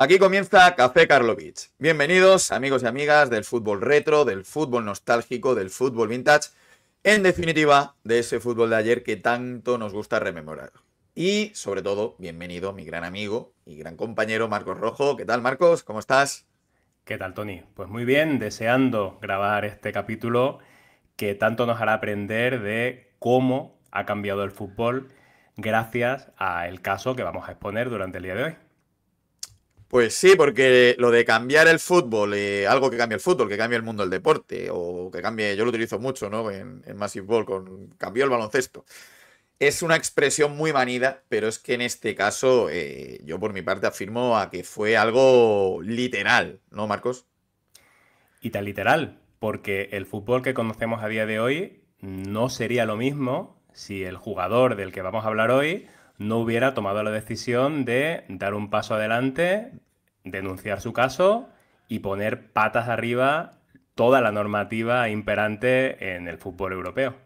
Aquí comienza Café Karlovich. Bienvenidos, amigos y amigas del fútbol retro, del fútbol nostálgico, del fútbol vintage, en definitiva, de ese fútbol de ayer que tanto nos gusta rememorar. Y, sobre todo, bienvenido mi gran amigo y gran compañero Marcos Rojo. ¿Qué tal, Marcos? ¿Cómo estás? ¿Qué tal, Tony? Pues muy bien, deseando grabar este capítulo que tanto nos hará aprender de cómo ha cambiado el fútbol gracias al caso que vamos a exponer durante el día de hoy. Pues sí, porque lo de cambiar el fútbol, algo que cambie el fútbol, que cambie el mundo del deporte, o que cambie, yo lo utilizo mucho, ¿no? En Massive Ball, cambió el baloncesto. Es una expresión muy manida, pero es que en este caso yo por mi parte afirmo a que fue algo literal, ¿no, Marcos? Y tan literal, porque el fútbol que conocemos a día de hoy no sería lo mismo si el jugador del que vamos a hablar hoy no hubiera tomado la decisión de dar un paso adelante, denunciar su caso y poner patas arriba toda la normativa imperante en el fútbol europeo.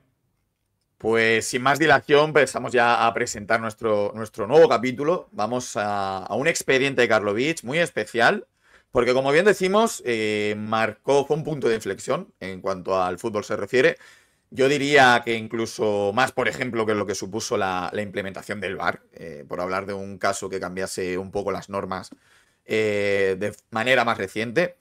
Pues sin más dilación, empezamos ya a presentar nuestro nuevo capítulo. Vamos a un expediente de Karlovich muy especial, porque como bien decimos, fue un punto de inflexión en cuanto al fútbol se refiere. Yo diría que incluso más, por ejemplo, que lo que supuso la implementación del VAR, por hablar de un caso que cambiase un poco las normas de manera más reciente.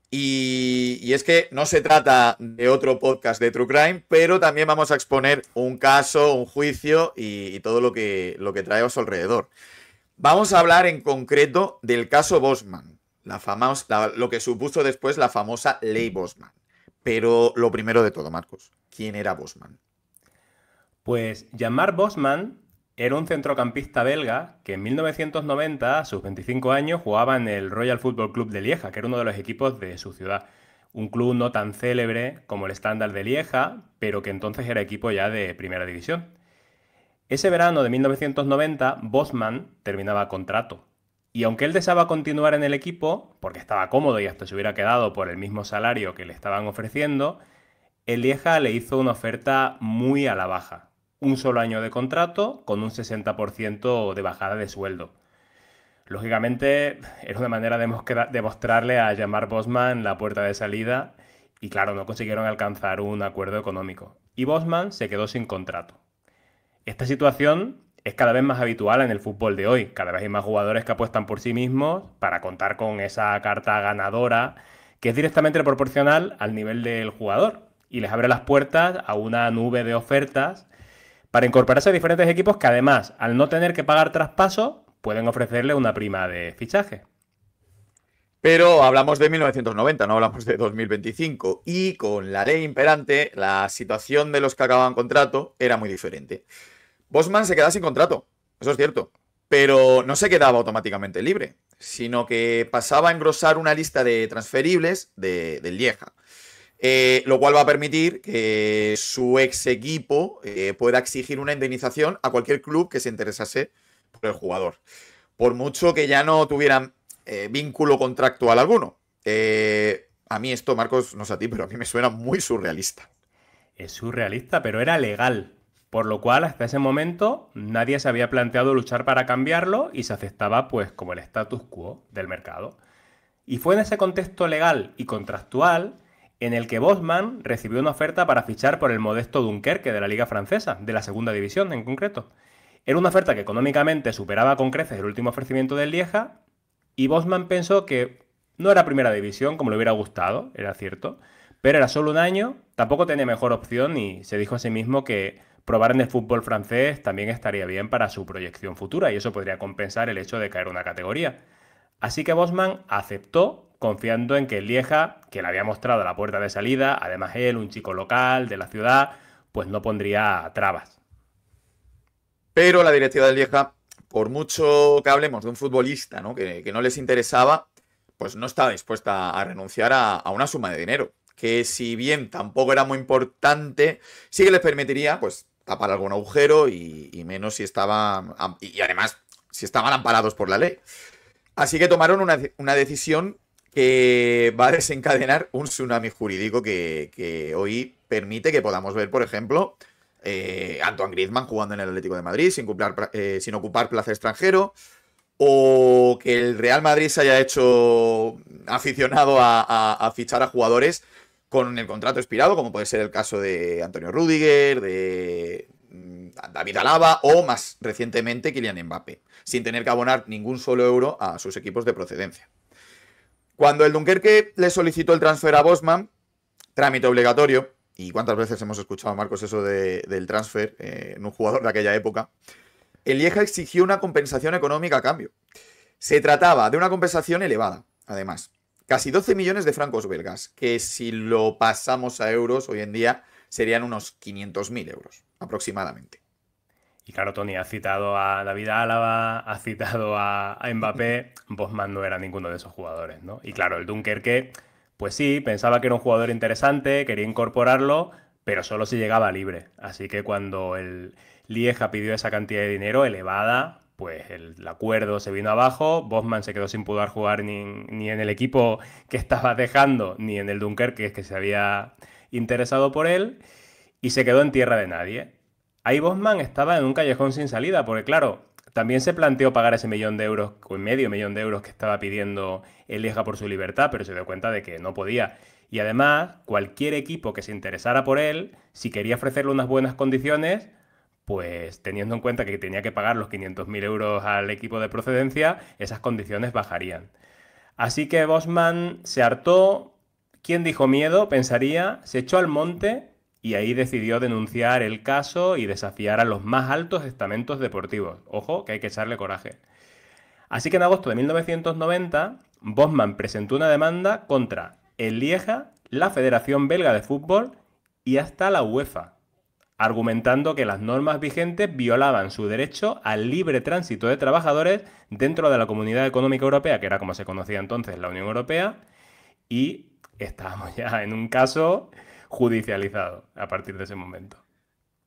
Y es que no se trata de otro podcast de True Crime, pero también vamos a exponer un caso, un juicio y todo lo que trae a su alrededor. Vamos a hablar en concreto del caso Bosman, lo que supuso después la famosa Ley Bosman. Pero lo primero de todo, Marcos, ¿quién era Bosman? Pues Jean-Marc Bosman era un centrocampista belga que en 1990, a sus 25 años, jugaba en el Royal Football Club de Lieja, que era uno de los equipos de su ciudad. Un club no tan célebre como el Standard de Lieja, pero que entonces era equipo ya de primera división. Ese verano de 1990, Bosman terminaba contrato. Y aunque él deseaba continuar en el equipo, porque estaba cómodo y hasta se hubiera quedado por el mismo salario que le estaban ofreciendo, el Lieja le hizo una oferta muy a la baja. Un solo año de contrato con un 60% de bajada de sueldo. Lógicamente, era una manera de mostrarle a Jean-Marc Bosman la puerta de salida y claro, no consiguieron alcanzar un acuerdo económico. Y Bosman se quedó sin contrato. Esta situación es cada vez más habitual en el fútbol de hoy. Cada vez hay más jugadores que apuestan por sí mismos para contar con esa carta ganadora que es directamente proporcional al nivel del jugador y les abre las puertas a una nube de ofertas para incorporarse a diferentes equipos que además, al no tener que pagar traspaso, pueden ofrecerle una prima de fichaje. Pero hablamos de 1990, no hablamos de 2025. Y con la ley imperante, la situación de los que acababan contrato era muy diferente. Bosman se quedaba sin contrato, eso es cierto, pero no se quedaba automáticamente libre, sino que pasaba a engrosar una lista de transferibles del Lieja, lo cual va a permitir que su ex equipo pueda exigir una indemnización a cualquier club que se interesase por el jugador, por mucho que ya no tuvieran vínculo contractual alguno. A mí esto, Marcos, no sé a ti, pero a mí me suena muy surrealista. Es surrealista, pero era legal. Por lo cual, hasta ese momento, nadie se había planteado luchar para cambiarlo y se aceptaba pues como el status quo del mercado. Y fue en ese contexto legal y contractual en el que Bosman recibió una oferta para fichar por el modesto Dunkerque de la Liga Francesa, de la segunda división en concreto. Era una oferta que económicamente superaba con creces el último ofrecimiento del Lieja y Bosman pensó que no era primera división como le hubiera gustado, era cierto, pero era solo un año, tampoco tenía mejor opción y se dijo a sí mismo que probar en el fútbol francés también estaría bien para su proyección futura y eso podría compensar el hecho de caer una categoría. Así que Bosman aceptó, confiando en que el Lieja, que le había mostrado la puerta de salida, además él, un chico local de la ciudad, pues no pondría trabas. Pero la directiva del Lieja por mucho que hablemos de un futbolista, ¿no? Que no les interesaba, pues no estaba dispuesta a renunciar a una suma de dinero. Que si bien tampoco era muy importante, sí que les permitiría, pues, tapar algún agujero y menos si estaban. Y además, si estaban amparados por la ley. Así que tomaron una decisión que va a desencadenar un tsunami jurídico que hoy permite que podamos ver, por ejemplo, Antoine Griezmann jugando en el Atlético de Madrid sin ocupar plaza extranjero, o que el Real Madrid se haya hecho aficionado a fichar a jugadores con el contrato expirado, como puede ser el caso de Antonio Rüdiger, de David Alaba o más recientemente Kylian Mbappé, sin tener que abonar ningún solo euro a sus equipos de procedencia. Cuando el Dunkerque le solicitó el transfer a Bosman, trámite obligatorio, y cuántas veces hemos escuchado, Marcos, eso del transfer en un jugador de aquella época, el Lieja exigió una compensación económica a cambio. Se trataba de una compensación elevada, además. Casi 12 millones de francos belgas, que si lo pasamos a euros hoy en día serían unos 500.000 euros aproximadamente. Y claro, Tony, ha citado a David Álava, ha citado a Mbappé. Bosman no era ninguno de esos jugadores, ¿no? Y claro, el Dunkerque, pues sí, pensaba que era un jugador interesante, quería incorporarlo, pero solo si llegaba libre. Así que cuando el Lieja pidió esa cantidad de dinero elevada, pues el acuerdo se vino abajo. Bosman se quedó sin poder jugar ni en el equipo que estaba dejando, ni en el Dunkerque, que se había interesado por él, y se quedó en tierra de nadie. Ahí Bosman estaba en un callejón sin salida, porque claro, también se planteó pagar ese millón de euros, o medio millón de euros que estaba pidiendo el Lieja por su libertad, pero se dio cuenta de que no podía. Y además, cualquier equipo que se interesara por él, si quería ofrecerle unas buenas condiciones, pues teniendo en cuenta que tenía que pagar los 500.000 euros al equipo de procedencia, esas condiciones bajarían. Así que Bosman se hartó, ¿quién dijo miedo? Pensaría, se echó al monte y ahí decidió denunciar el caso y desafiar a los más altos estamentos deportivos. Ojo, que hay que echarle coraje. Así que en agosto de 1990, Bosman presentó una demanda contra el Lieja, la Federación Belga de Fútbol y hasta la UEFA, argumentando que las normas vigentes violaban su derecho al libre tránsito de trabajadores dentro de la Comunidad Económica Europea, que era como se conocía entonces la Unión Europea, y estábamos ya en un caso judicializado a partir de ese momento.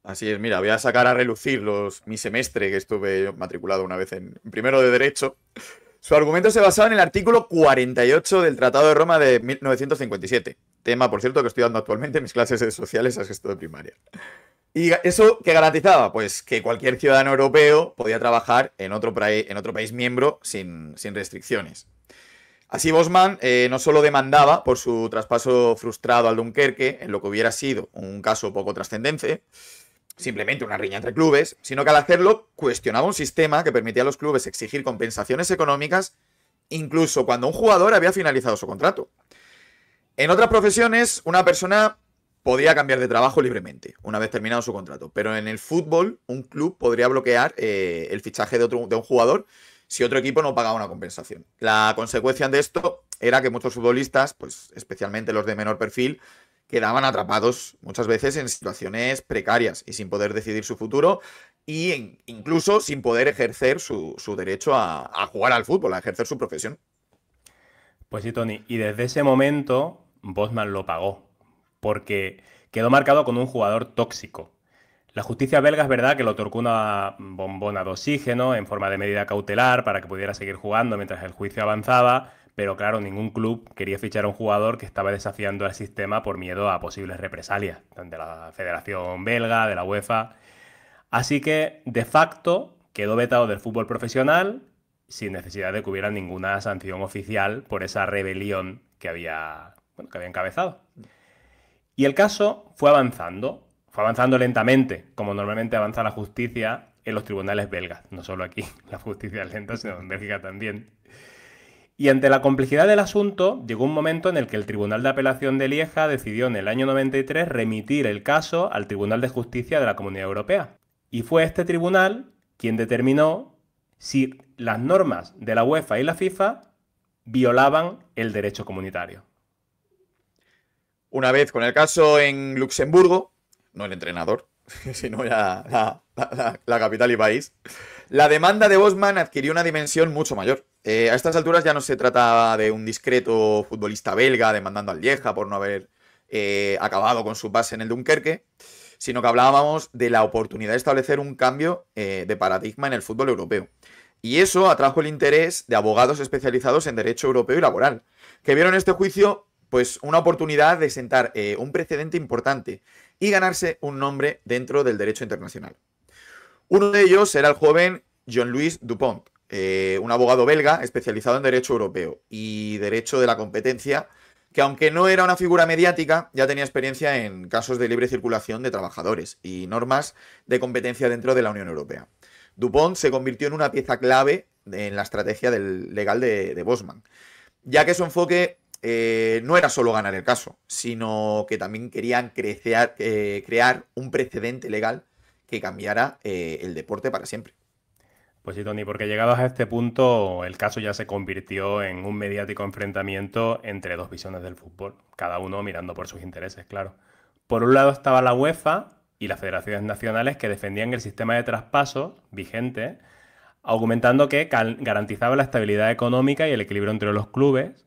Así es, mira, voy a sacar a relucir mi semestre que estuve matriculado una vez en primero de Derecho. Su argumento se basaba en el artículo 48 del Tratado de Roma de 1957. Tema, por cierto, que estoy dando actualmente en mis clases de sociales a sexto de primaria. ¿Y eso qué garantizaba? Pues que cualquier ciudadano europeo podía trabajar en otro país miembro sin restricciones. Así Bosman no solo demandaba por su traspaso frustrado al Dunkerque, en lo que hubiera sido un caso poco trascendente, simplemente una riña entre clubes, sino que al hacerlo cuestionaba un sistema que permitía a los clubes exigir compensaciones económicas incluso cuando un jugador había finalizado su contrato. En otras profesiones, una persona podría cambiar de trabajo libremente una vez terminado su contrato, pero en el fútbol un club podría bloquear el fichaje de un jugador si otro equipo no pagaba una compensación. La consecuencia de esto era que muchos futbolistas, pues especialmente los de menor perfil, quedaban atrapados muchas veces en situaciones precarias y sin poder decidir su futuro e incluso sin poder ejercer su derecho a jugar al fútbol, a ejercer su profesión. Pues sí, Tony, y desde ese momento Bosman lo pagó, porque quedó marcado con un jugador tóxico. La justicia belga es verdad que le otorgó una bombona de oxígeno en forma de medida cautelar para que pudiera seguir jugando mientras el juicio avanzaba, pero claro, ningún club quería fichar a un jugador que estaba desafiando al sistema por miedo a posibles represalias de la Federación Belga, de la UEFA. Así que, de facto, quedó vetado del fútbol profesional sin necesidad de que hubiera ninguna sanción oficial por esa rebelión que había encabezado. Y el caso fue avanzando lentamente, como normalmente avanza la justicia en los tribunales belgas. No solo aquí la justicia es lenta, sino en Bélgica también. Y ante la complejidad del asunto, llegó un momento en el que el Tribunal de Apelación de Lieja decidió en el año 93 remitir el caso al Tribunal de Justicia de la Comunidad Europea. Y fue este tribunal quien determinó si las normas de la UEFA y la FIFA violaban el derecho comunitario. Una vez con el caso en Luxemburgo, no el entrenador, Si no, ya la capital y país. La demanda de Bosman adquirió una dimensión mucho mayor. A estas alturas ya no se trata de un discreto futbolista belga demandando al Lieja por no haber acabado con su pase en el Dunkerque, sino que hablábamos de la oportunidad de establecer un cambio de paradigma en el fútbol europeo. Y eso atrajo el interés de abogados especializados en derecho europeo y laboral, que vieron este juicio pues una oportunidad de sentar un precedente importante y ganarse un nombre dentro del derecho internacional. Uno de ellos era el joven Jean-Louis Dupont, un abogado belga especializado en derecho europeo y derecho de la competencia, que aunque no era una figura mediática, ya tenía experiencia en casos de libre circulación de trabajadores y normas de competencia dentro de la Unión Europea. Dupont se convirtió en una pieza clave en la estrategia legal de Bosman, ya que su enfoque no era solo ganar el caso, sino que también querían crear un precedente legal que cambiara el deporte para siempre. Pues sí, Tony, porque llegados a este punto, el caso ya se convirtió en un mediático enfrentamiento entre dos visiones del fútbol, cada uno mirando por sus intereses, claro. Por un lado estaba la UEFA y las federaciones nacionales que defendían el sistema de traspasos vigente, argumentando que garantizaba la estabilidad económica y el equilibrio entre los clubes,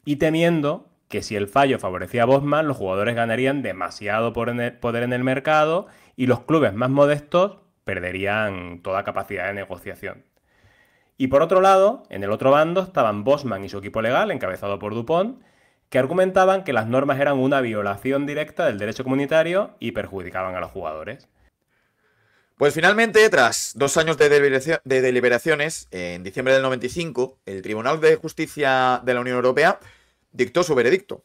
y temiendo que si el fallo favorecía a Bosman, los jugadores ganarían demasiado poder en el mercado y los clubes más modestos perderían toda capacidad de negociación. Y por otro lado, en el otro bando estaban Bosman y su equipo legal, encabezado por Dupont, que argumentaban que las normas eran una violación directa del derecho comunitario y perjudicaban a los jugadores. Pues finalmente, tras 2 años de deliberaciones, en diciembre del 95, el Tribunal de Justicia de la Unión Europea dictó su veredicto,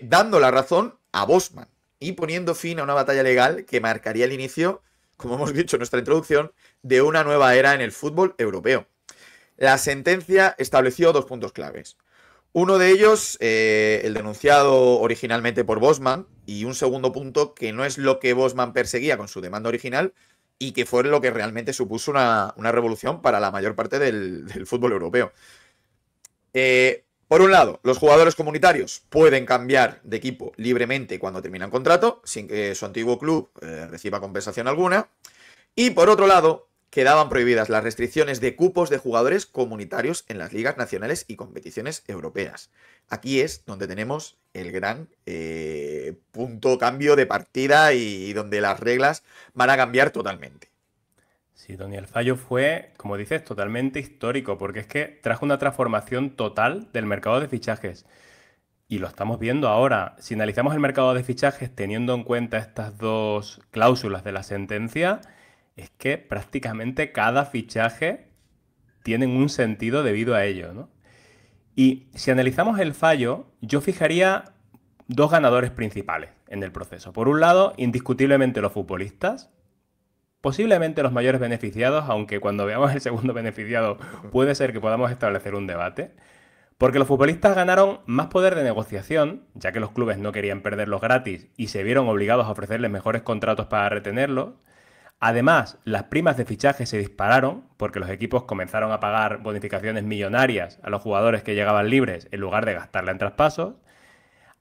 dando la razón a Bosman y poniendo fin a una batalla legal que marcaría el inicio, como hemos dicho en nuestra introducción, de una nueva era en el fútbol europeo. La sentencia estableció 2 puntos claves. Uno de ellos, el denunciado originalmente por Bosman, y un segundo punto que no es lo que Bosman perseguía con su demanda original y que fue lo que realmente supuso una revolución para la mayor parte del fútbol europeo. Por un lado, los jugadores comunitarios pueden cambiar de equipo libremente cuando terminan contrato, sin que su antiguo club reciba compensación alguna. Y por otro lado, quedaban prohibidas las restricciones de cupos de jugadores comunitarios en las ligas nacionales y competiciones europeas. Aquí es donde tenemos el gran punto cambio de partida y donde las reglas van a cambiar totalmente. Sí, Tony, el fallo fue, como dices, totalmente histórico, porque es que trajo una transformación total del mercado de fichajes. Y lo estamos viendo ahora. Si analizamos el mercado de fichajes teniendo en cuenta estas dos cláusulas de la sentencia, es que prácticamente cada fichaje tiene un sentido debido a ello, ¿no? Y si analizamos el fallo, yo fijaría dos ganadores principales en el proceso. Por un lado, indiscutiblemente los futbolistas, posiblemente los mayores beneficiados, aunque cuando veamos el segundo beneficiado puede ser que podamos establecer un debate. Porque los futbolistas ganaron más poder de negociación, ya que los clubes no querían perderlos gratis y se vieron obligados a ofrecerles mejores contratos para retenerlos. Además, las primas de fichaje se dispararon porque los equipos comenzaron a pagar bonificaciones millonarias a los jugadores que llegaban libres en lugar de gastarla en traspasos.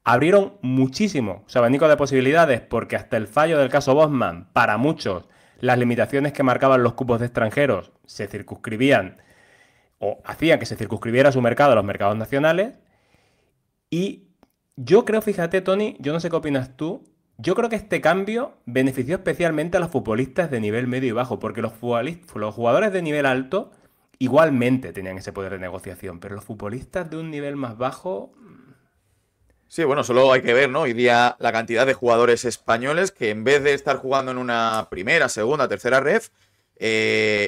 Abrieron muchísimo su abanico de posibilidades porque hasta el fallo del caso Bosman, para muchos, las limitaciones que marcaban los cupos de extranjeros se circunscribían o hacían que se circunscribiera su mercado a los mercados nacionales. Y yo creo, fíjate, Tony, yo no sé qué opinas tú, yo creo que este cambio benefició especialmente a los futbolistas de nivel medio y bajo, porque los jugadores de nivel alto igualmente tenían ese poder de negociación, pero los futbolistas de un nivel más bajo. Sí, bueno, solo hay que ver, ¿no? Hoy día la cantidad de jugadores españoles que en vez de estar jugando en una primera, segunda, tercera ref,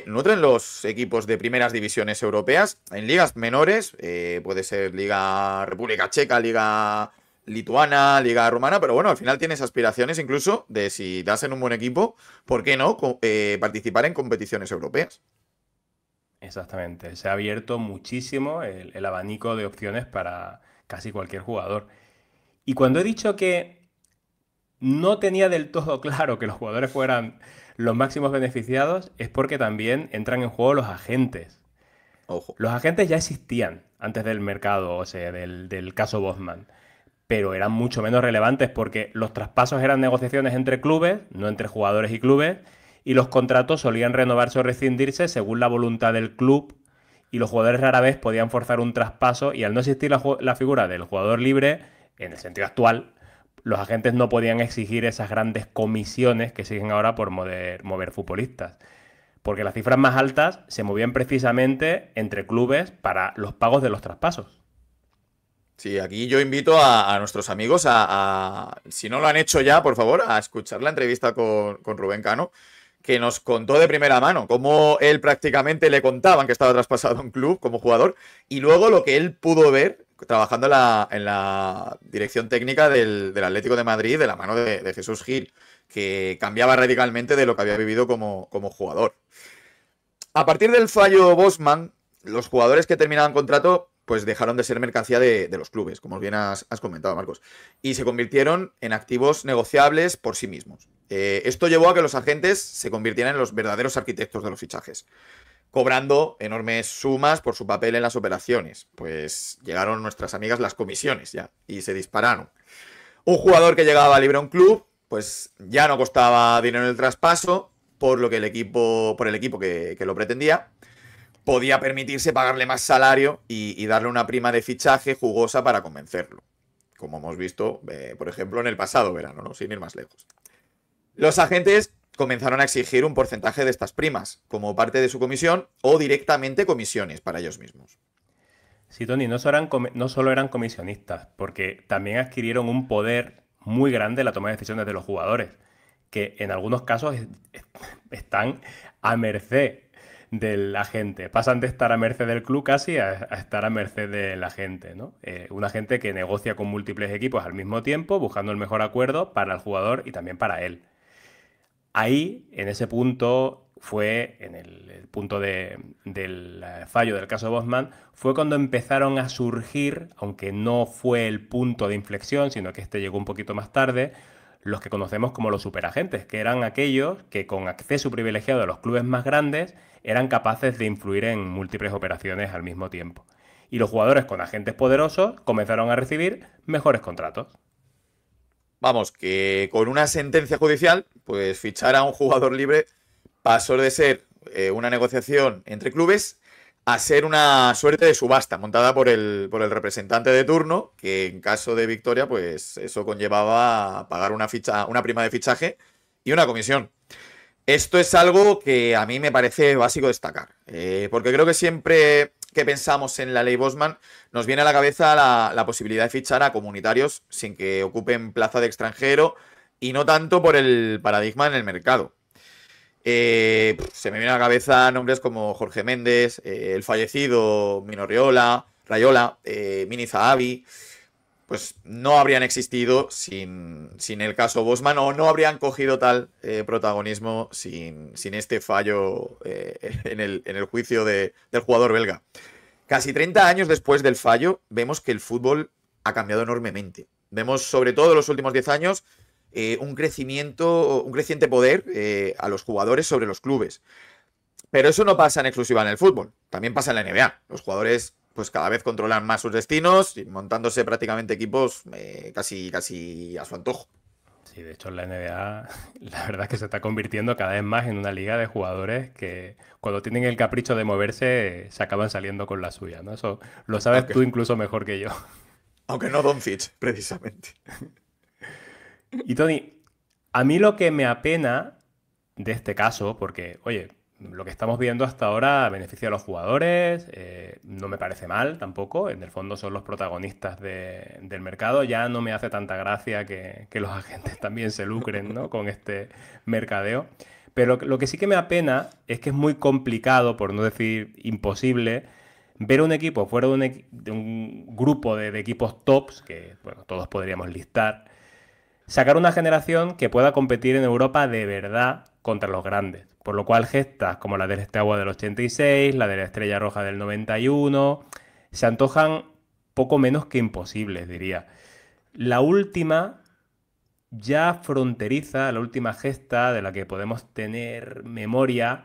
nutren los equipos de primeras divisiones europeas en ligas menores, puede ser Liga República Checa, Liga Lituana, Liga Rumana, pero bueno, al final tienes aspiraciones incluso de si das en un buen equipo, ¿por qué no participar en competiciones europeas? Exactamente, se ha abierto muchísimo el abanico de opciones para casi cualquier jugador. Y cuando he dicho que no tenía del todo claro que los jugadores fueran los máximos beneficiados, es porque también entran en juego los agentes. Ojo. Los agentes ya existían antes del mercado, o sea, del caso Bosman. pero eran mucho menos relevantes porque los traspasos eran negociaciones entre clubes, no entre jugadores y clubes, y los contratos solían renovarse o rescindirse según la voluntad del club, y los jugadores rara vez podían forzar un traspaso, y al no existir la figura del jugador libre, en el sentido actual, los agentes no podían exigir esas grandes comisiones que siguen ahora por mover futbolistas. Porque las cifras más altas se movían precisamente entre clubes para los pagos de los traspasos. Sí, aquí yo invito a nuestros amigos si no lo han hecho ya, por favor, a escuchar la entrevista con Rubén Cano, que nos contó de primera mano cómo él prácticamente le contaban que estaba traspasado a un club como jugador y luego lo que él pudo ver trabajando en la dirección técnica del Atlético de Madrid de la mano de Jesús Gil, que cambiaba radicalmente de lo que había vivido como jugador. A partir del fallo Bosman, los jugadores que terminaban contrato pues dejaron de ser mercancía de los clubes, como bien has comentado, Marcos, y se convirtieron en activos negociables por sí mismos. Esto llevó a que los agentes se convirtieran en los verdaderos arquitectos de los fichajes, cobrando enormes sumas por su papel en las operaciones. Pues llegaron nuestras amigas las comisiones ya, y se dispararon. Un jugador que llegaba libre a un club, pues ya no costaba dinero en el traspaso, por lo que por el equipo que lo pretendía, podía permitirse pagarle más salario y darle una prima de fichaje jugosa para convencerlo. Como hemos visto, por ejemplo, en el pasado verano, ¿no? Sin ir más lejos. Los agentes comenzaron a exigir un porcentaje de estas primas, como parte de su comisión o directamente comisiones para ellos mismos. Sí, Tony, no solo eran comisionistas, porque también adquirieron un poder muy grande en la toma de decisiones de los jugadores, que en algunos casos están a merced del agente. Pasan de estar a merced del club casi a estar a merced del agente, ¿no? Un agente que negocia con múltiples equipos al mismo tiempo, buscando el mejor acuerdo para el jugador y también para él. Ahí, en ese punto, fue, en el punto del fallo del caso Bosman, fue cuando empezaron a surgir, aunque no fue el punto de inflexión, sino que este llegó un poquito más tarde, los que conocemos como los superagentes, que eran aquellos que con acceso privilegiado a los clubes más grandes eran capaces de influir en múltiples operaciones al mismo tiempo. Y los jugadores con agentes poderosos comenzaron a recibir mejores contratos. Vamos, que con una sentencia judicial, pues fichar a un jugador libre pasó de ser una negociación entre clubes a ser una suerte de subasta montada por el representante de turno, que en caso de victoria, pues eso conllevaba pagar una prima de fichaje y una comisión. Esto es algo que a mí me parece básico destacar, porque creo que siempre que pensamos en la ley Bosman nos viene a la cabeza la posibilidad de fichar a comunitarios sin que ocupen plaza de extranjero y no tanto por el paradigma en el mercado. Se me viene a la cabeza nombres como Jorge Méndez, el fallecido Mino Raiola, Mini Zahavi, pues no habrían existido sin el caso Bosman o no habrían cogido tal protagonismo sin este fallo en el juicio del jugador belga. Casi 30 años después del fallo, vemos que el fútbol ha cambiado enormemente. Vemos, sobre todo en los últimos 10 años, un creciente poder a los jugadores sobre los clubes. Pero eso no pasa en exclusiva en el fútbol, también pasa en la NBA. Los jugadores pues cada vez controlan más sus destinos, montándose prácticamente equipos casi a su antojo. Sí, de hecho en la NBA la verdad es que se está convirtiendo cada vez más en una liga de jugadores que cuando tienen el capricho de moverse se acaban saliendo con la suya, ¿no? Eso lo sabes Aunque, tú incluso mejor que yo. aunque no Doncic, precisamente. Y Tony, a mí lo que me apena de este caso, porque, oye, lo que estamos viendo hasta ahora beneficia a los jugadores, no me parece mal tampoco, en el fondo son los protagonistas del mercado, ya no me hace tanta gracia que los agentes también se lucren, ¿no? Con este mercadeo. Pero lo que sí que me apena es que es muy complicado, por no decir imposible, ver un equipo fuera de un grupo de equipos tops, que bueno, todos podríamos listar, sacar una generación que pueda competir en Europa de verdad contra los grandes. Por lo cual gestas como la del Steaua del 86, la de la Estrella Roja del 91, se antojan poco menos que imposibles, diría. La última, ya fronteriza, la última gesta de la que podemos tener memoria,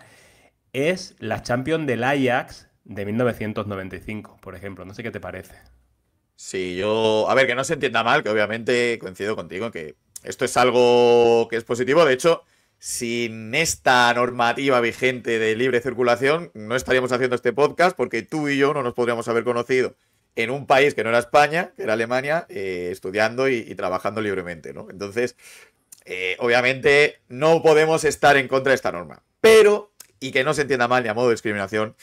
es la Champions del Ajax de 1995, por ejemplo. No sé qué te parece. Sí, yo, a ver, que no se entienda mal, que obviamente coincido contigo en que esto es algo que es positivo. De hecho, sin esta normativa vigente de libre circulación, no estaríamos haciendo este podcast porque tú y yo no nos podríamos haber conocido en un país que no era España, que era Alemania, estudiando y trabajando libremente, ¿no? Entonces, obviamente no podemos estar en contra de esta norma. Pero, y que no se entienda mal ni a modo de discriminación,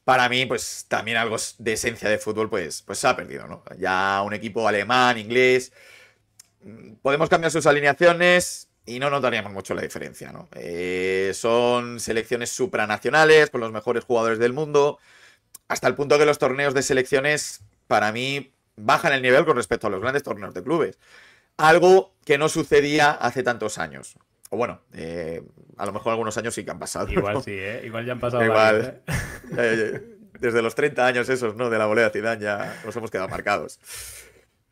para mí, pues también algo de esencia de fútbol, pues se ha perdido, ¿no? Ya un equipo alemán, inglés, podemos cambiar sus alineaciones y no notaríamos mucho la diferencia, ¿no? Son selecciones supranacionales con los mejores jugadores del mundo, hasta el punto que los torneos de selecciones, para mí, bajan el nivel con respecto a los grandes torneos de clubes. Algo que no sucedía hace tantos años. O bueno, a lo mejor algunos años sí que han pasado, Igual ¿no? sí, ¿eh? Igual ya han pasado varios, Igual, ¿eh? desde los 30 años esos, ¿no? De la volea Zidane ya nos hemos quedado marcados.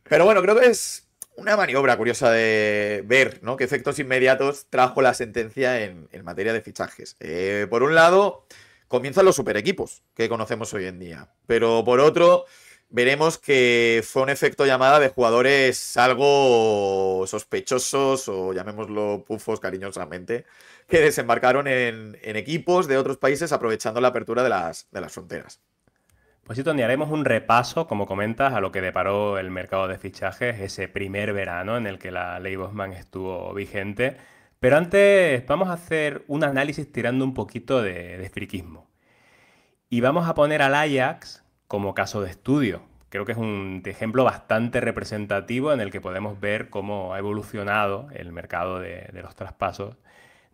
Pero bueno, creo que es una maniobra curiosa de ver, ¿no? Qué efectos inmediatos trajo la sentencia en materia de fichajes. Por un lado, comienzan los super equipos que conocemos hoy en día. Pero por otro, veremos que fue un efecto llamada de jugadores algo sospechosos o llamémoslo pufos cariñosamente, que desembarcaron en equipos de otros países aprovechando la apertura de las fronteras. Pues sí, Tony, haremos un repaso, como comentas, a lo que deparó el mercado de fichajes ese primer verano en el que la ley Bosman estuvo vigente. Pero antes vamos a hacer un análisis tirando un poquito de friquismo. Y vamos a poner al Ajax como caso de estudio. Creo que es un ejemplo bastante representativo en el que podemos ver cómo ha evolucionado el mercado de los traspasos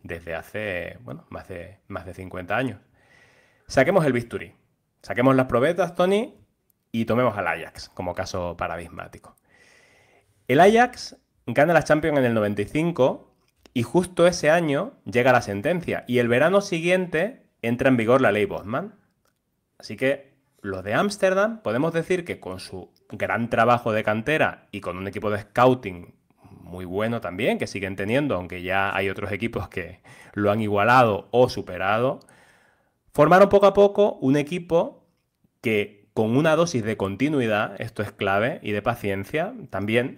desde hace, bueno, más de 50 años. Saquemos el bisturí, saquemos las probetas, Tony, y tomemos al Ajax como caso paradigmático. El Ajax gana la Champions en el 95 y justo ese año llega la sentencia y el verano siguiente entra en vigor la ley Bosman. Así que los de Ámsterdam podemos decir que con su gran trabajo de cantera y con un equipo de scouting muy bueno también, que siguen teniendo, aunque ya hay otros equipos que lo han igualado o superado, formaron poco a poco un equipo que con una dosis de continuidad, esto es clave, y de paciencia también,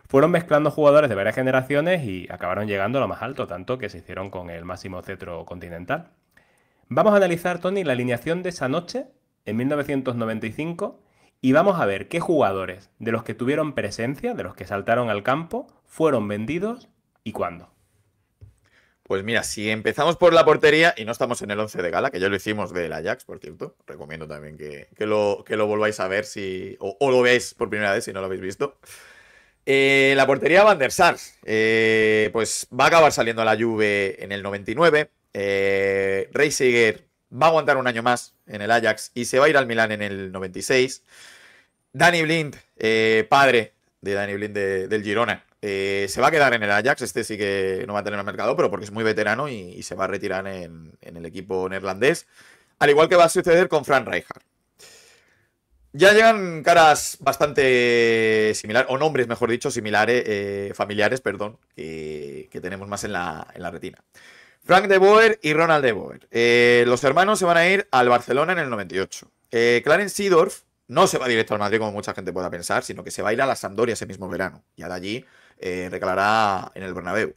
fueron mezclando jugadores de varias generaciones y acabaron llegando a lo más alto, tanto que se hicieron con el máximo cetro continental. Vamos a analizar, Tony, la alineación de esa noche, en 1995, y vamos a ver qué jugadores de los que tuvieron presencia, de los que saltaron al campo, fueron vendidos y cuándo. Pues mira, si empezamos por la portería y no estamos en el 11 de gala, que ya lo hicimos del Ajax, por cierto, recomiendo también que lo volváis a ver o lo veáis por primera vez si no lo habéis visto. La portería Van der Sar, pues va a acabar saliendo a la Juve en el 99. Reisiger va a aguantar un año más en el Ajax y se va a ir al Milán en el 96. Danny Blind, padre de Danny Blind del Girona, se va a quedar en el Ajax. Este sí que no va a tener el mercado, pero porque es muy veterano y se va a retirar en el equipo neerlandés. Al igual que va a suceder con Frank Rijkaard. Ya llegan caras bastante similares, o nombres, mejor dicho, similares, familiares, perdón, que tenemos más en la retina. Frank de Boer y Ronald de Boer. Los hermanos se van a ir al Barcelona en el 98. Clarence Seedorf no se va directo al Madrid como mucha gente pueda pensar, sino que se va a ir a la Sampdoria ese mismo verano. Y ahora allí recalará en el Bernabéu.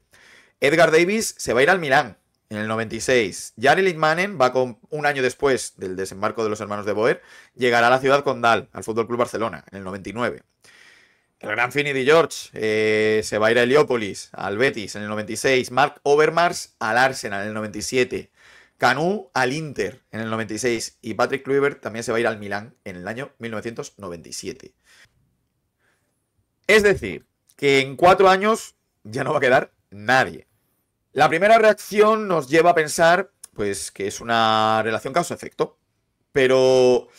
Edgar Davis se va a ir al Milán en el 96. Jari Litmanen va con un año después del desembarco de los hermanos de Boer, llegará a la ciudad condal, al Fútbol Club Barcelona, en el 99. El gran Fini de George se va a ir a Heliópolis, al Betis, en el 96. Mark Overmars al Arsenal, en el 97. Canu al Inter, en el 96. Y Patrick Kluivert también se va a ir al Milán en el año 1997. Es decir, que en 4 años ya no va a quedar nadie. La primera reacción nos lleva a pensar, pues, que es una relación causa-efecto. Pero,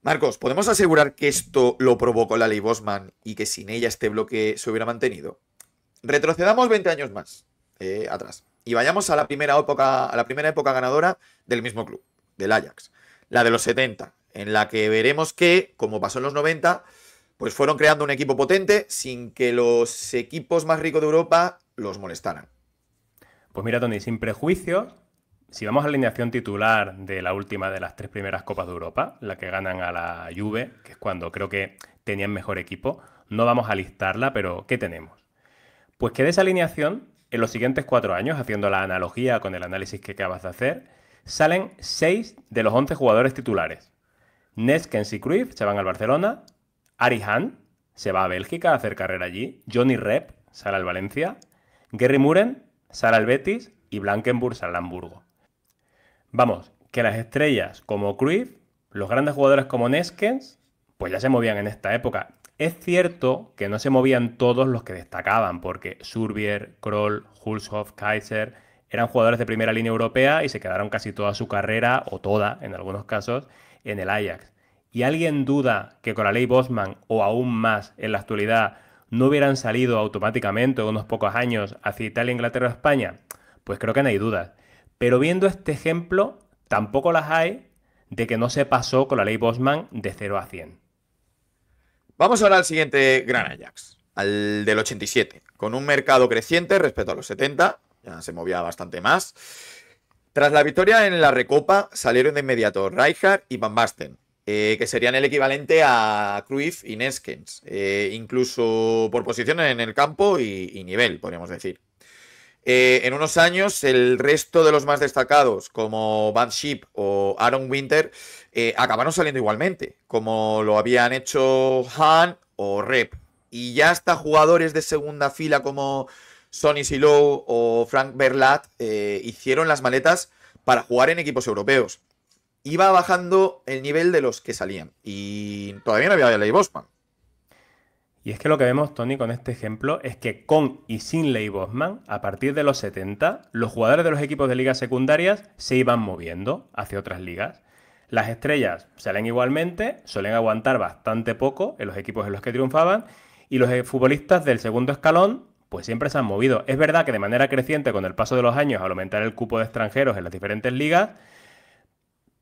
Marcos, ¿podemos asegurar que esto lo provocó la ley Bosman y que sin ella este bloque se hubiera mantenido? Retrocedamos 20 años más atrás y vayamos a la primera época ganadora del mismo club, del Ajax, la de los 70, en la que veremos que, como pasó en los 90, pues fueron creando un equipo potente sin que los equipos más ricos de Europa los molestaran. Pues mira, Tony, sin prejuicios, si vamos a la alineación titular de la última de las 3 primeras Copas de Europa, la que ganan a la Juve, que es cuando creo que tenían mejor equipo. No vamos a listarla, pero ¿qué tenemos? Pues que de esa alineación, en los siguientes 4 años, haciendo la analogía con el análisis que acabas de hacer, salen 6 de los 11 jugadores titulares. Neskens y Cruyff se van al Barcelona, Ari Hahn se va a Bélgica a hacer carrera allí, Johnny Rep sale al Valencia, Gary Muren sale al Betis y Blankenburg sale al Hamburgo. Vamos, que las estrellas como Cruyff, los grandes jugadores como Neskens, pues ya se movían en esta época. Es cierto que no se movían todos los que destacaban, porque Surbier, Kroll, Hulshoff, Kaiser eran jugadores de primera línea europea y se quedaron casi toda su carrera, o toda en algunos casos, en el Ajax. ¿Y alguien duda que con la ley Bosman, o aún más en la actualidad, no hubieran salido automáticamente en unos pocos años hacia Italia, Inglaterra o España? Pues creo que no hay dudas. Pero viendo este ejemplo, tampoco las hay de que no se pasó con la ley Bosman de 0 a 100. Vamos ahora al siguiente gran Ajax, al del 87, con un mercado creciente respecto a los 70, ya se movía bastante más. Tras la victoria en la Recopa salieron de inmediato Rijkaard y Van Basten, que serían el equivalente a Cruyff y Neskens, incluso por posición en el campo y nivel, podríamos decir. En unos años, el resto de los más destacados, como Van Schip o Aaron Winter, acabaron saliendo igualmente, como lo habían hecho Hahn o Rep. Y ya hasta jugadores de segunda fila como Sonny Silou o Frank Verlat hicieron las maletas para jugar en equipos europeos. Iba bajando el nivel de los que salían y todavía no había ley Bosman. Y es que lo que vemos, Tony, con este ejemplo es que con y sin ley Bosman, a partir de los 70, los jugadores de los equipos de ligas secundarias se iban moviendo hacia otras ligas. Las estrellas salen igualmente, suelen aguantar bastante poco en los equipos en los que triunfaban, y los futbolistas del segundo escalón pues siempre se han movido. Es verdad que de manera creciente con el paso de los años al aumentar el cupo de extranjeros en las diferentes ligas,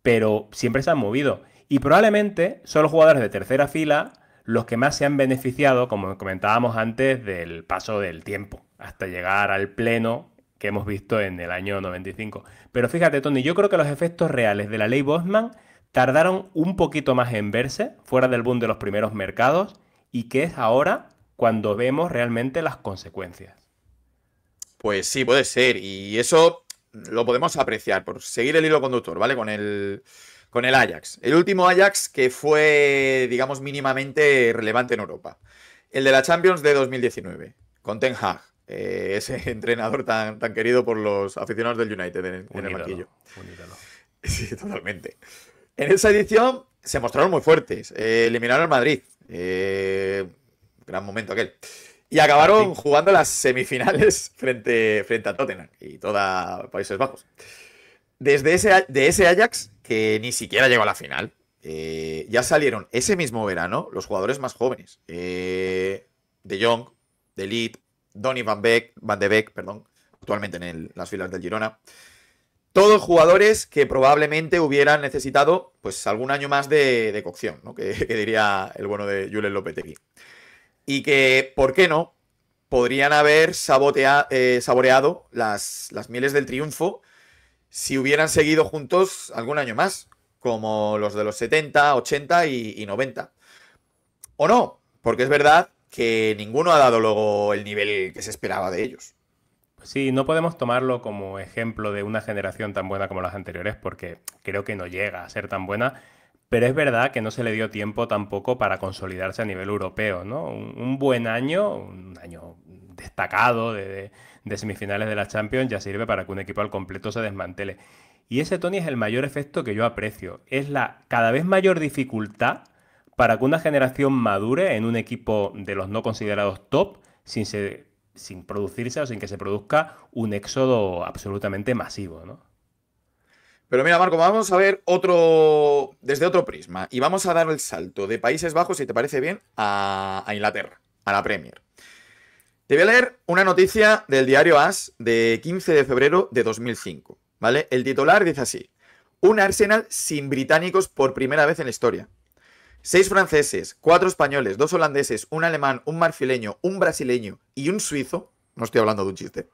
pero siempre se han movido. Y probablemente son los jugadores de tercera fila los que más se han beneficiado, como comentábamos antes, del paso del tiempo, hasta llegar al pleno que hemos visto en el año 95. Pero fíjate, Tony, yo creo que los efectos reales de la ley Bosman tardaron un poquito más en verse, fuera del boom de los primeros mercados, y que es ahora cuando vemos realmente las consecuencias. Pues sí, puede ser, y eso lo podemos apreciar, por seguir el hilo conductor, ¿vale? Con el Ajax. El último Ajax que fue, digamos, mínimamente relevante en Europa. El de la Champions de 2019, con Ten Hag, ese entrenador tan querido por los aficionados del United en el banquillo. Sí, totalmente. En esa edición se mostraron muy fuertes. Eliminaron al Madrid. Gran momento aquel. Y acabaron jugando las semifinales frente a Tottenham y toda Países Bajos. De ese Ajax, que ni siquiera llegó a la final, ya salieron ese mismo verano los jugadores más jóvenes. De Jong, De Ligt, Donny van de Beek, actualmente en las filas del Girona. Todos jugadores que probablemente hubieran necesitado pues algún año más de cocción, ¿no? que diría el bueno de Julen Lopetegui. Y que, ¿por qué no? Podrían haber saboreado las mieles del triunfo si hubieran seguido juntos algún año más, como los de los 70, 80 y 90. O no, porque es verdad que ninguno ha dado luego el nivel que se esperaba de ellos. Sí, no podemos tomarlo como ejemplo de una generación tan buena como las anteriores, porque creo que no llega a ser tan buena, pero es verdad que no se le dio tiempo tampoco para consolidarse a nivel europeo, ¿no? Un buen año, un año destacado de semifinales de la Champions ya sirve para que un equipo al completo se desmantele. Y ese, Tony, es el mayor efecto que yo aprecio. Es la cada vez mayor dificultad para que una generación madure en un equipo de los no considerados top sin producirse o sin que se produzca un éxodo absolutamente masivo, ¿no? Pero mira, Marco, vamos a ver desde otro prisma y vamos a dar el salto de Países Bajos, si te parece bien, a Inglaterra, a la Premier. Te voy a leer una noticia del diario AS de 15 de febrero de 2005, ¿vale? El titular dice así: un Arsenal sin británicos por primera vez en la historia. 6 franceses, 4 españoles, 2 holandeses, un alemán, un marfileño, un brasileño y un suizo, no estoy hablando de un chiste,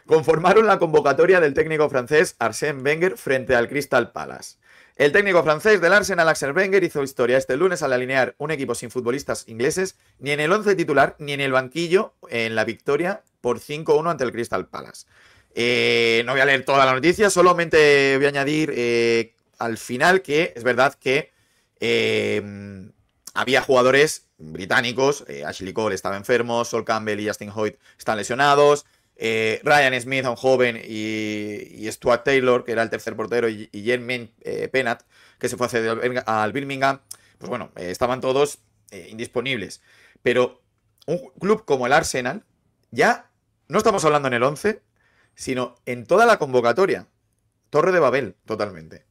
conformaron la convocatoria del técnico francés Arsène Wenger frente al Crystal Palace. El técnico francés del Arsenal, Arsène Wenger, hizo historia este lunes al alinear un equipo sin futbolistas ingleses ni en el 11 titular ni en el banquillo en la victoria por 5-1 ante el Crystal Palace. No voy a leer toda la noticia, solamente voy a añadir al final que es verdad que había jugadores británicos, Ashley Cole estaba enfermo, Sol Campbell y Justin Hoyt están lesionados, Ryan Smith, un joven, y Stuart Taylor, que era el tercer portero, y Jermaine Pennant, que se fue a ceder al Birmingham, pues bueno, estaban todos indisponibles. Pero un club como el Arsenal, ya no estamos hablando en el 11, sino en toda la convocatoria. Torre de Babel, totalmente.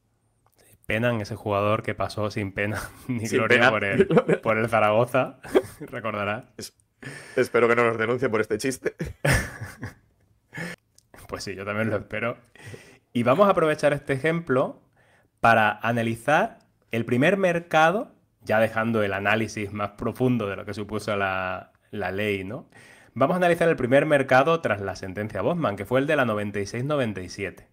Penan, ese jugador que pasó sin pena ni Sin gloria pena. por el Zaragoza, recordarás. Espero que no nos denuncie por este chiste. Pues sí, yo también lo espero. Y vamos a aprovechar este ejemplo para analizar el primer mercado, ya dejando el análisis más profundo de lo que supuso la ley, ¿no? Vamos a analizar el primer mercado tras la sentencia Bosman, que fue el de la 96-97.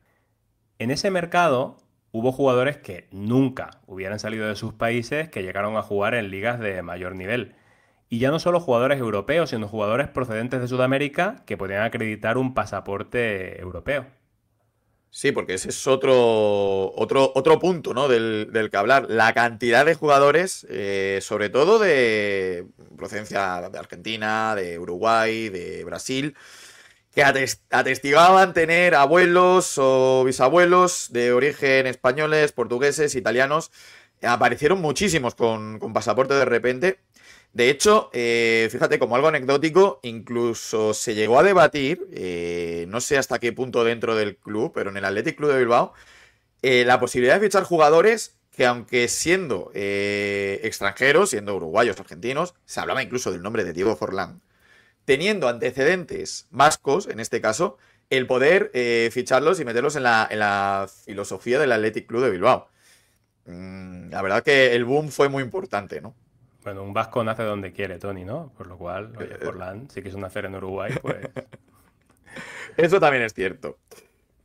En ese mercado hubo jugadores que nunca hubieran salido de sus países, que llegaron a jugar en ligas de mayor nivel. Y ya no solo jugadores europeos, sino jugadores procedentes de Sudamérica que podían acreditar un pasaporte europeo. Sí, porque ese es otro punto, ¿no? del que hablar. La cantidad de jugadores, sobre todo de procedencia de Argentina, de Uruguay, de Brasil, que atestigaban tener abuelos o bisabuelos de origen españoles, portugueses, italianos. Aparecieron muchísimos con pasaporte de repente. De hecho, fíjate, como algo anecdótico, incluso se llegó a debatir, no sé hasta qué punto dentro del club, pero en el Athletic Club de Bilbao, la posibilidad de fichar jugadores que, aunque siendo extranjeros, siendo uruguayos, argentinos, se hablaba incluso del nombre de Diego Forlán, teniendo antecedentes vascos, en este caso, el poder ficharlos y meterlos en la filosofía del Athletic Club de Bilbao. La verdad que el boom fue muy importante, ¿no? Bueno, un vasco nace donde quiere, Tony, ¿no? Por lo cual, oye, Eh, Forlán, si quiso nacer en Uruguay, Eso también es cierto.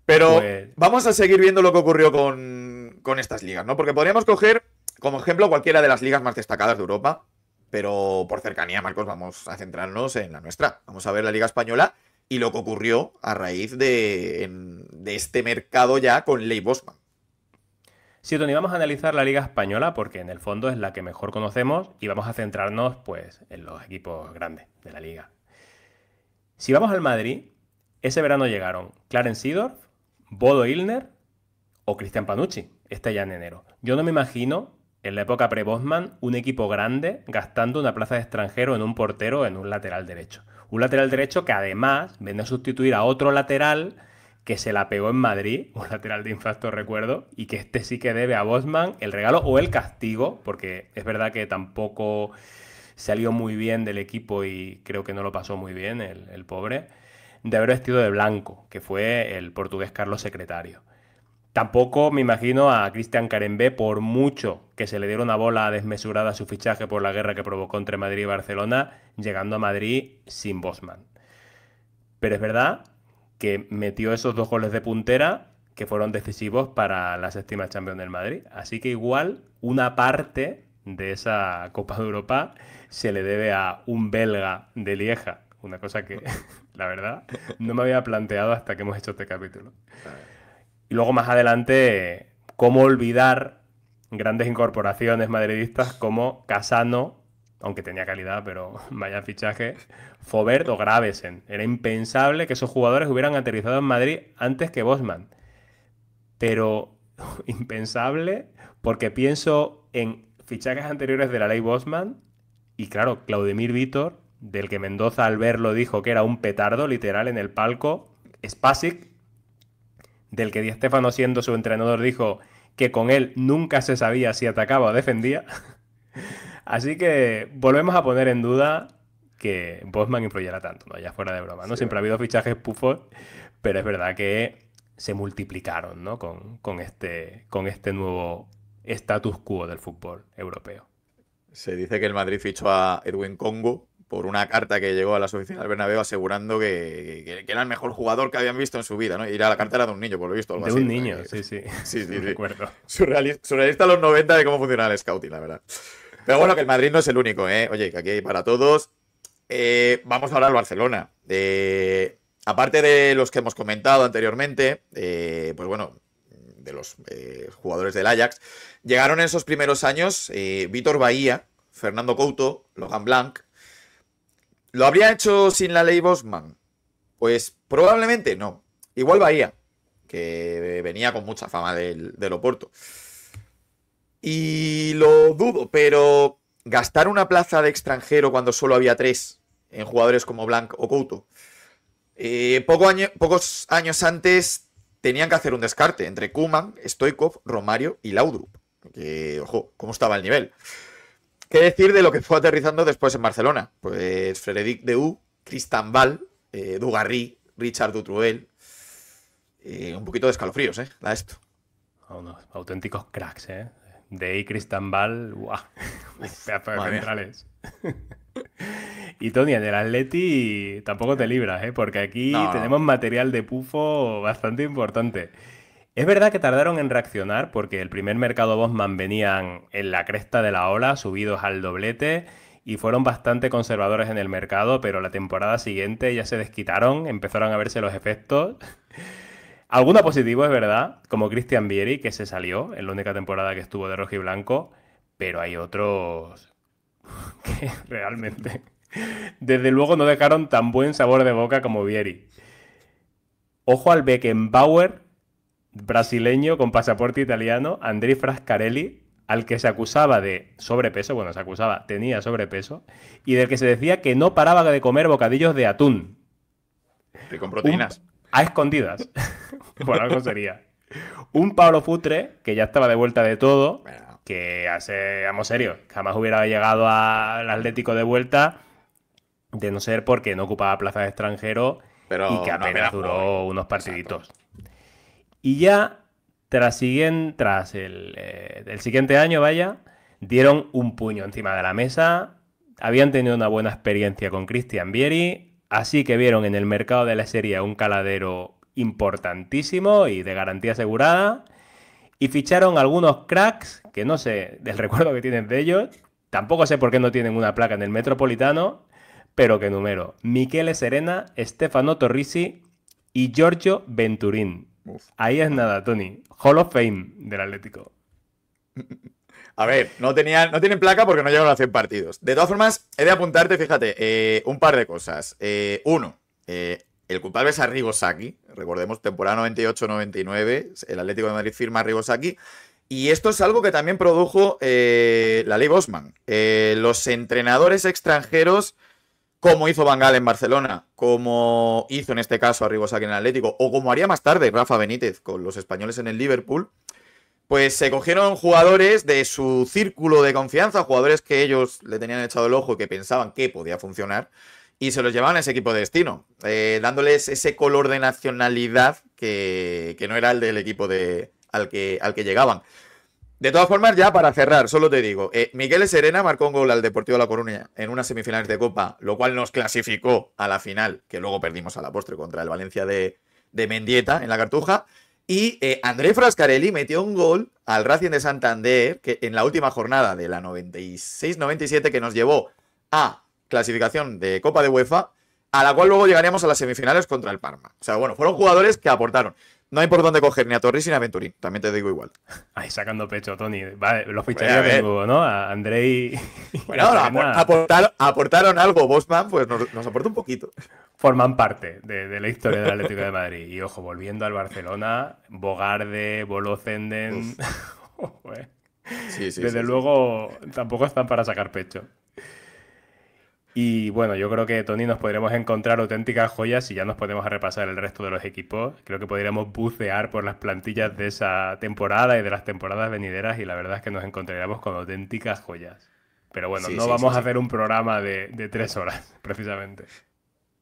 Pero pues vamos a seguir viendo lo que ocurrió con estas ligas, ¿no? Porque podríamos coger como ejemplo cualquiera de las ligas más destacadas de Europa, pero por cercanía, Marcos, vamos a centrarnos en la nuestra. Vamos a ver la Liga Española y lo que ocurrió a raíz de este mercado ya con Ley Bosman. sí, Tony, vamos a analizar la Liga Española porque en el fondo es la que mejor conocemos y vamos a centrarnos, pues, en los equipos grandes de la Liga. Si vamos al Madrid, ese verano llegaron Clarence Seedorf, Bodo Illner o Cristian Panucci, este ya en enero. Yo no me imagino, en la época pre-Bosman, un equipo grande gastando una plaza de extranjero en un portero en un lateral derecho. Un lateral derecho que además viene a sustituir a otro lateral que se la pegó en Madrid, un lateral de infarto recuerdo, y que este sí que debe a Bosman el regalo o el castigo, porque es verdad que tampoco salió muy bien del equipo y creo que no lo pasó muy bien el pobre, de haber vestido de blanco, que fue el portugués Carlos Secretario. Tampoco me imagino a Cristian Carembé, por mucho que se le diera una bola desmesurada a su fichaje por la guerra que provocó entre Madrid y Barcelona, llegando a Madrid sin Bosman. Pero es verdad que metió esos 2 goles de puntera que fueron decisivos para la séptima Champions del Madrid. Así que igual una parte de esa Copa de Europa se le debe a un belga de Lieja. Una cosa que, la verdad, no me había planteado hasta que hemos hecho este capítulo. Y luego más adelante, cómo olvidar grandes incorporaciones madridistas como Casano, aunque tenía calidad, pero vaya fichaje, Fobert o Gravesen. Era impensable que esos jugadores hubieran aterrizado en Madrid antes que Bosman. Pero impensable porque pienso en fichajes anteriores de la ley Bosman y claro, Claudemir Vitor, del que Mendoza al verlo dijo que era un petardo literal en el palco, Spasic, del que Di Stéfano siendo su entrenador dijo que con él nunca se sabía si atacaba o defendía. Así que volvemos a poner en duda que Bosman influyera tanto, ¿no? Ya fuera de broma, ¿no? Sí, Siempre ha habido fichajes pufos, pero es verdad que se multiplicaron, ¿no? Con este nuevo status quo del fútbol europeo. se dice que el Madrid fichó a Edwin Congo por una carta que llegó a las oficinas del Bernabéu asegurando que era el mejor jugador que habían visto en su vida, ¿no? Y la carta era de un niño, por lo visto, algo De así. un O sea, niño, sí. sí, No sí. recuerdo. Surrealista a los 90 de cómo funcionaba el scouting, la verdad. Pero bueno, que el Madrid no es el único, ¿eh? Oye, que aquí hay para todos. Vamos ahora al Barcelona. Aparte de los que hemos comentado anteriormente, pues bueno, de los jugadores del Ajax, llegaron en esos primeros años Vítor Bahía, Fernando Couto, Logan Blanc. ¿Lo habría hecho sin la ley Bosman? Pues probablemente no. Igual Bahía, que venía con mucha fama del Oporto. Y lo dudo, pero gastar una plaza de extranjero cuando solo había 3 en jugadores como Blanc o Couto. Pocos años antes tenían que hacer un descarte entre Koeman, Stoichkov, Romario y Laudrup. Que, ojo, cómo estaba el nivel. ¿Qué decir de lo que fue aterrizando después en Barcelona? Pues Frédéric Deu, Tristan Val, Dugarry, Richard Dutruel. Un poquito de escalofríos, da esto. Unos auténticos cracks, ¿eh? De Cristian Ball, ¡guau! Pedazo de centrales. Y Tony, en el Atleti tampoco te libras, ¿eh? Porque aquí tenemos material de pufo bastante importante. Es verdad que tardaron en reaccionar porque el primer mercado Bosman venían en la cresta de la ola, subidos al doblete, y fueron bastante conservadores en el mercado, pero la temporada siguiente ya se desquitaron, empezaron a verse los efectos. Alguno positivo, es verdad, como Christian Vieri, que se salió en la única temporada que estuvo de rojo y blanco, pero hay otros que realmente, desde luego, no dejaron tan buen sabor de boca como Vieri. Ojo al Beckenbauer brasileño con pasaporte italiano, Andrei Frascarelli, al que se acusaba de sobrepeso, bueno, se acusaba, tenía sobrepeso, y del que se decía que no paraba de comer bocadillos de atún. Y con proteínas. A escondidas. Por algo sería. Un Pablo Futre, que ya estaba de vuelta de todo, que, seamos serios, jamás hubiera llegado al Atlético de vuelta, de no ser porque no ocupaba plaza de extranjero y que apenas duró unos partiditos. Exacto. Y ya, tras el siguiente año, dieron un puño encima de la mesa, habían tenido una buena experiencia con Christian Vieri, así que vieron en el mercado de la Serie un caladero importantísimo y de garantía asegurada, y ficharon algunos cracks, que no sé del recuerdo que tienen de ellos, tampoco sé por qué no tienen una placa en el Metropolitano, pero que número: Michele Serena, Stefano Torrisi y Giorgio Venturín. Ahí es nada, Tony. Hall of Fame del Atlético. A ver, no tienen placa porque no llegaron a 100 partidos. De todas formas, he de apuntarte, fíjate, un par de cosas. Uno, el culpable es Arrigo Sacchi. Recordemos, temporada 98-99, el Atlético de Madrid firma a Arrigo Sacchi. Y esto es algo que también produjo la ley Bosman. Los entrenadores extranjeros, como hizo Van Gaal en Barcelona, como hizo en este caso Arrigo Sacchi en el Atlético, o como haría más tarde Rafa Benítez con los españoles en el Liverpool, pues se cogieron jugadores de su círculo de confianza, jugadores que ellos le tenían echado el ojo y que pensaban que podía funcionar, y se los llevaban a ese equipo de destino, dándoles ese color de nacionalidad que no era el del equipo al que llegaban. De todas formas, ya para cerrar, solo te digo, Michele Serena marcó un gol al Deportivo La Coruña en unas semifinales de Copa, lo cual nos clasificó a la final, que luego perdimos a la postre contra el Valencia de Mendieta en la Cartuja. Y André Frascarelli metió un gol al Racing de Santander que en la última jornada de la 96-97, que nos llevó a clasificación de Copa de UEFA, a la cual luego llegaríamos a las semifinales contra el Parma. O sea, bueno, fueron jugadores que aportaron. No hay por dónde coger ni a Torres ni a Venturín, también te digo igual. Ahí sacando pecho, Tony. Vale, los ficharía de nuevo, ¿no? A Andrei. Bueno, aportaron algo. Bosman, pues nos aporta un poquito. Forman parte de la historia del Atlético de Madrid. Y ojo, volviendo al Barcelona, Bogarde, Bolo Zenden. Desde luego, tampoco están para sacar pecho. Y bueno, yo creo que, Tony, nos podremos encontrar auténticas joyas y ya nos podemos a repasar el resto de los equipos. Creo que podríamos bucear por las plantillas de esa temporada y de las temporadas venideras y la verdad es que nos encontraríamos con auténticas joyas. Pero bueno, no vamos a hacer un programa de 3 horas, precisamente.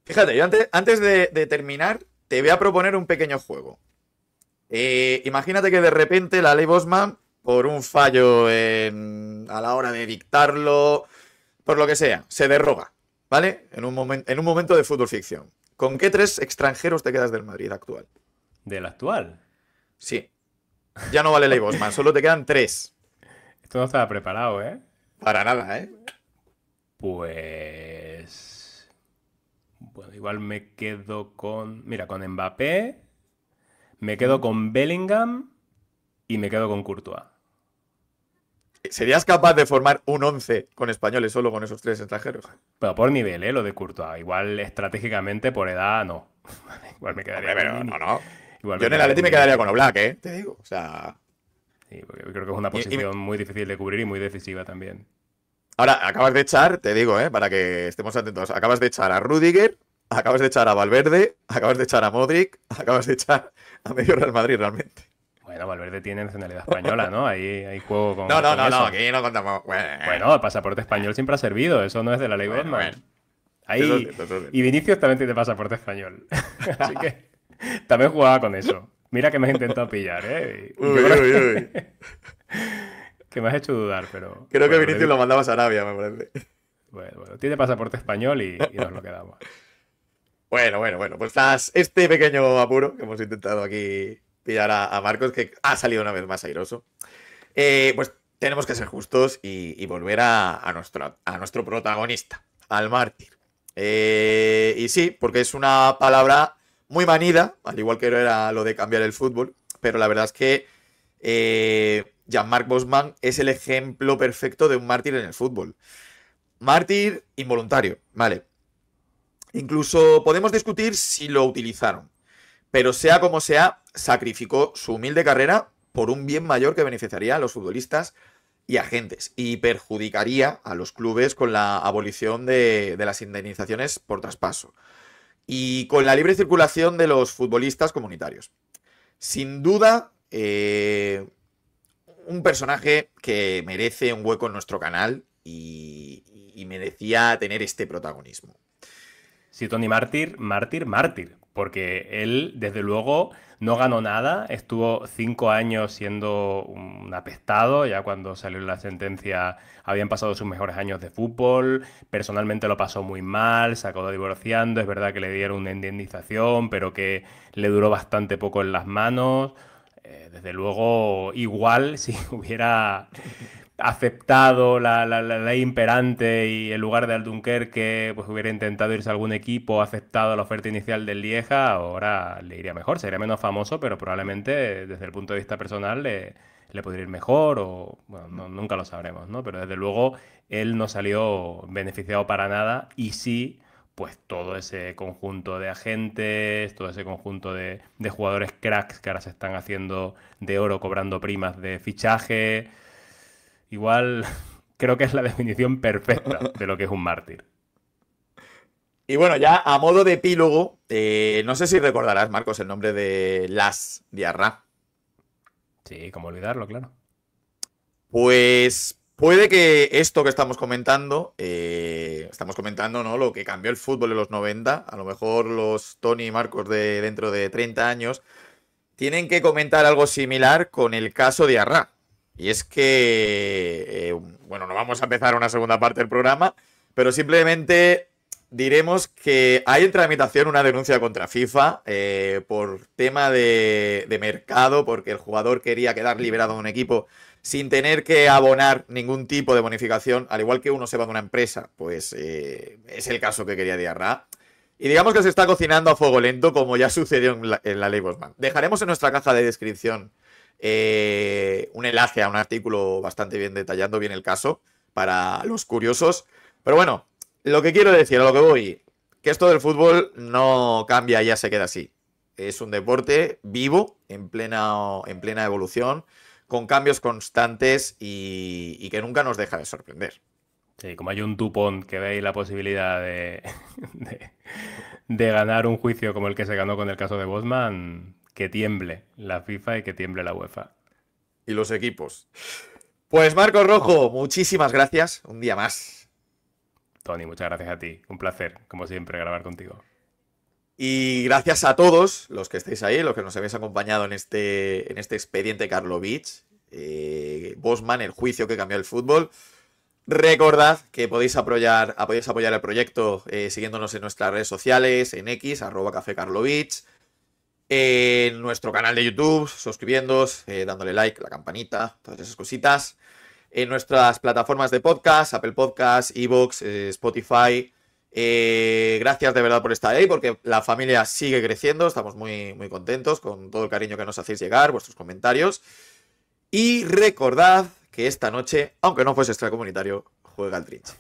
Fíjate, yo antes de terminar, te voy a proponer un pequeño juego. Imagínate que de repente la ley Bosman, por un fallo a la hora de dictarlo, por lo que sea, se derroga. ¿vale? En un momento de fútbol ficción. ¿Con qué 3 extranjeros te quedas del Madrid actual? Del actual. Sí, ya no vale Ley Bosman, solo te quedan 3. Esto no estaba preparado, ¿eh? Para nada, ¿eh? Pues... Bueno, igual me quedo con... Mira, con Mbappé, me quedo ¿Mm? con Bellingham y me quedo con Courtois. ¿Serías capaz de formar un 11 con españoles solo con esos 3 extranjeros? Pero por nivel, ¿eh? Lo de Courtois. Igual estratégicamente por edad, no. Igual me quedaría Hombre, con pero Vini. no. Igual Yo me en el quedaría Atleti con me quedaría con Vinicius. Oblak, ¿eh? Te digo. O sea... Sí, porque creo que es una y posición muy difícil de cubrir y muy decisiva también. ahora, acabas de echar, te digo, para que estemos atentos, acabas de echar a Rudiger, acabas de echar a Valverde, acabas de echar a Modric, acabas de echar a medio Real Madrid realmente. Bueno, Valverde tiene nacionalidad española, ¿no? Ahí juego No, no, con no, no, eso. aquí no contamos. Bueno, Bueno, el pasaporte español siempre ha servido, eso no es de la ley bueno, bueno. Bosman. Eso es Ahí, cierto, eso es y cierto. Vinicius también tiene pasaporte español. Así que también jugaba con eso. Mira que me has intentado pillar, ¿eh? Y yo Uy, creo uy, uy. que me has hecho dudar, pero Creo que bueno, Vinicius lo mandabas a Arabia, me parece. bueno, tiene pasaporte español y nos lo quedamos. Bueno, bueno, bueno. Pues tras este pequeño apuro que hemos intentado aquí pillar a Marcos, que ha salido una vez más airoso, pues tenemos que ser justos y volver a nuestro protagonista, al mártir. Y sí, porque es una palabra muy manida, al igual que era lo de cambiar el fútbol, pero la verdad es que Jean-Marc Bosman es el ejemplo perfecto de un mártir en el fútbol. Mártir involuntario, vale. Incluso podemos discutir si lo utilizaron, pero sea como sea, sacrificó su humilde carrera por un bien mayor que beneficiaría a los futbolistas y agentes y perjudicaría a los clubes con la abolición de las indemnizaciones por traspaso y con la libre circulación de los futbolistas comunitarios. Sin duda, un personaje que merece un hueco en nuestro canal y merecía tener este protagonismo. Sí, Tony Mártir, mártir, porque él, desde luego, no ganó nada, estuvo 5 años siendo un apestado, ya cuando salió la sentencia habían pasado sus mejores años de fútbol, personalmente lo pasó muy mal, se acabó divorciando, es verdad que le dieron una indemnización, pero que le duró bastante poco en las manos. Desde luego, igual si hubiera aceptado la ley imperante y en lugar de Aldunkerque pues hubiera intentado irse a algún equipo, aceptado la oferta inicial del Lieja, ahora le iría mejor, sería menos famoso, pero probablemente desde el punto de vista personal le podría ir mejor o bueno, nunca lo sabremos, ¿no? Pero desde luego él no salió beneficiado para nada y sí, pues todo ese conjunto de agentes, todo ese conjunto de jugadores cracks que ahora se están haciendo de oro cobrando primas de fichaje. Igual creo que es la definición perfecta de lo que es un mártir. Y bueno, ya a modo de epílogo, no sé si recordarás, Marcos, el nombre de Las Diarra. Sí, cómo olvidarlo, claro. Pues puede que esto que estamos comentando, ¿no? Lo que cambió el fútbol en los 90, a lo mejor los Tony y Marcos de dentro de 30 años, tienen que comentar algo similar con el caso de Arra. Y es que, bueno, no vamos a empezar una segunda parte del programa, pero simplemente diremos que hay en tramitación una denuncia contra FIFA por tema de mercado, porque el jugador quería quedar liberado de un equipo sin tener que abonar ningún tipo de bonificación, al igual que uno se va de una empresa, pues es el caso que quería Diarra. Y digamos que se está cocinando a fuego lento, como ya sucedió en la ley Bosman. Dejaremos en nuestra caja de descripción un enlace a un artículo bastante bien detallando bien el caso para los curiosos. Pero bueno, lo que quiero decir, a lo que voy, que esto del fútbol no cambia y ya se queda así. Es un deporte vivo, en plena evolución, con cambios constantes y que nunca nos deja de sorprender. Sí, como hay un tupón que veis la posibilidad de, de ganar un juicio como el que se ganó con el caso de Bosman, que tiemble la FIFA y que tiemble la UEFA. Y los equipos. Pues Marcos Rojo, muchísimas gracias. Un día más. Tony, muchas gracias a ti. Un placer, como siempre, grabar contigo. Y gracias a todos los que estáis ahí, los que nos habéis acompañado en este expediente Karlovich. Bosman, el juicio que cambió el fútbol. Recordad que podéis apoyar el proyecto siguiéndonos en nuestras redes sociales, en X, @cafecarlovich, en nuestro canal de YouTube, suscribiéndoos, dándole like, la campanita, todas esas cositas. En nuestras plataformas de podcast, Apple Podcasts, iVoox, Spotify. Gracias de verdad por estar ahí, porque la familia sigue creciendo. Estamos muy, muy contentos con todo el cariño que nos hacéis llegar, vuestros comentarios. Y recordad que esta noche, aunque no fuese extracomunitario, juega el Trinche.